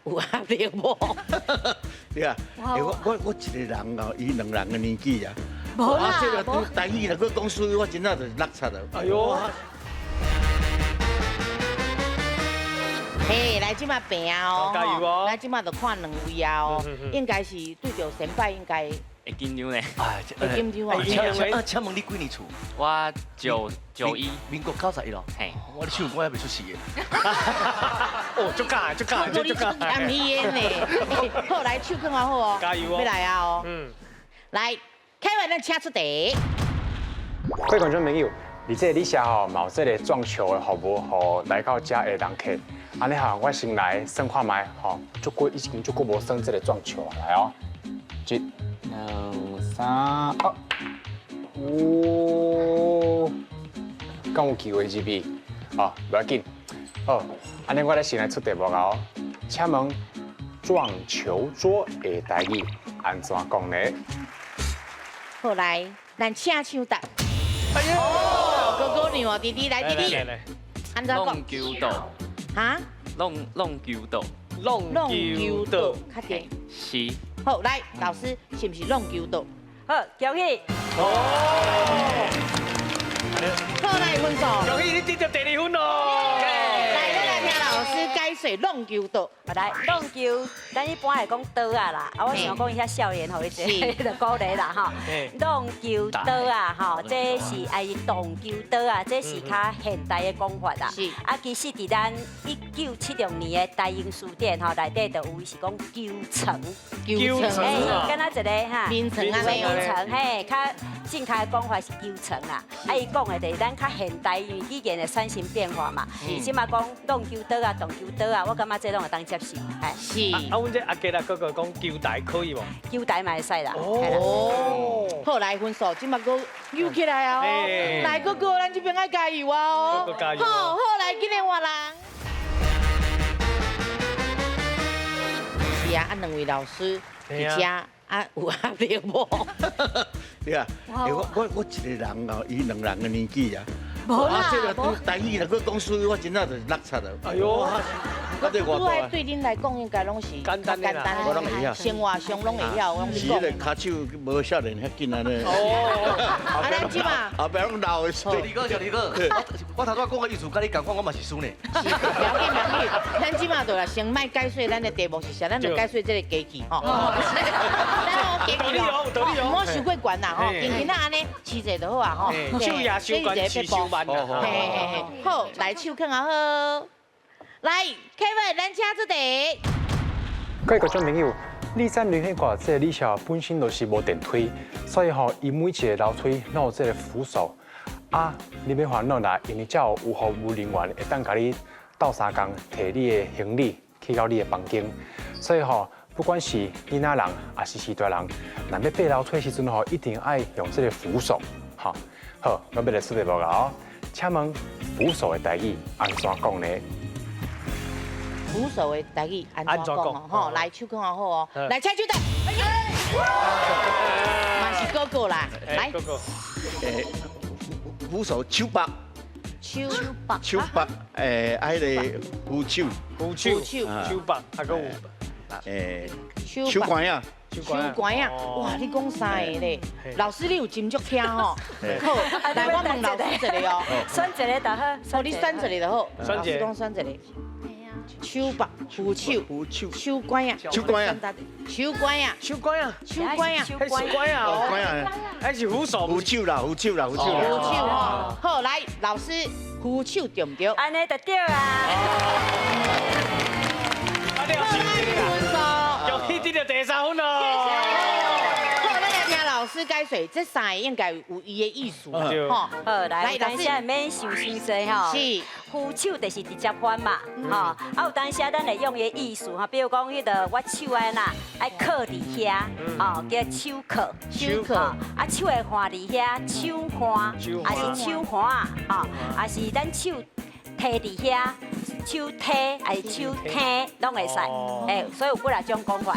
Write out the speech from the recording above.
有压力无？对啊，我一个人哦，伊两人的年纪啊，无啦这个无台语若佫讲水，我真正就是落差了。哎呦，嘿，来即马拼哦，加油哦来即马就看两位啊哦，应该是对着先拜应该会紧张呢。哎，会紧张哦。请问你几年厝？我91，民国91咯。嘿，我的唱歌还未出世嘅。哦，足尬，足尬，我你足尬。强烟呢，好来手更好哦，加油哦要来啊哦，嗯，来，凯文咱请出题，各位观众朋友，而这里下吼，有这个撞球的服务，吼来到遮的人客。安尼哈，我先来算看卖，吼，已经无算这个撞球啊，来哦，一、两、三、哦，敢有机会入去？哦，不要紧。好，安尼我来先来出题目哦。请问撞球桌的台语安怎讲呢？好来，咱请唱答。哎呦，哥哥你哦，弟弟来弟弟，来，安怎讲？弄球道，哈？弄球道，弄弄球球道道，，较甜。是。好来，老师是不是弄球道？好，恭喜！好来分数。恭喜你得到第2分咯！来，咱来听老师解说弄球道。来，弄球，咱一般会讲刀啊啦，啊，我想讲一下少年互伊一个鼓励啦吼。弄球刀啊，吼，这是动球刀啊，这是较现代的讲法啦。是。啊，其实伫咱1976年的大英书典吼内底就有是讲球城，球城嘿，啊，敢若一个哈。名城啊，名城嘿，较正确的讲法是球城啦。啊，伊讲的就是咱较现代，因为语言的产生变化嘛。即嘛讲弄球刀啊，动球刀啊，我感觉这拢会当接受，嘿。是。啊，阮这阿吉啦哥哥讲球台可以无？球台嘛会使啦。哦，好来分数，今麦个扭起来啊！嘿来哥哥，咱这边爱加油啊！哦哥哥加油好，好来，今日换人。是啊，两位老师伫遮啊，有压力无？对啊，我一个人哦，伊两人的年纪啊，无啦这个无台语若佫讲水，我真正就是落差了。哎呦，啊对外国啊，对恁来讲，应该拢是简单的啦我拢会晓生活上拢会晓，拢是是讲迄个脚手无少年遐紧安尼。哦，啊，咱即嘛，后壁拢老的时候小李哥，我头拄讲个意思，甲你共款，我嘛是输呢。了解了解，咱即嘛就来先卖解说咱的题目是啥，咱就解说这个机器吼。道理哦，道理唔哦。好伤过悬啦吼，轻轻啊安尼试者就好啊吼。手也伤关，气伤慢啦。嘿嘿嘿，好，来手看好好。来，Kevin，咱请出题。各位观众朋友，立山联合国这个理小本身就是无电梯，所以吼，伊每一个楼梯拢有这个扶手啊，你别烦恼啦，因为才有服务人员会当甲你斗相共，摕你的行李去到你的房间，所以吼，不管是囡仔人还是大人，若要爬楼梯时阵吼，一定爱用这个扶手，好，好，我要来出题目哦，请问扶手的台语安怎讲呢？扶手的台语安怎讲哦？吼，来手看好好哦。来，请手答。嘛是哥哥啦，来哥哥，扶手手把手把迄个扶手手把，还个手管啊，手管啊！哇，你讲三个咧？老师你有真足听吼。好，来我问老师一个哦。选一个就好。哦，你选一个就好。选一个老师讲选一个。手把扶手手管啊，手管啊，手管啊，手管啊，手管啊，手管啊，手管啊，还是扶手，扶手啦，扶手啦，扶手扶啦。手吼。好，来老师扶手对唔对？安尼就对啊。啊，你有好，来分数。用去得到第3分咯。好，咱来听老师解说，这三个应该有伊的意思啦，吼。好，来，有当时免想伤济吼。是。扶手就是直接翻嘛，吼，啊有当时咱会用伊的意思吼，比如讲迄个我手安呐，爱靠伫遐，哦，叫手靠，手靠，啊手会换伫遐，手换，还是手换，吼，还是咱手摕伫遐，手摕还是手听拢会使，所以有几啊种讲法。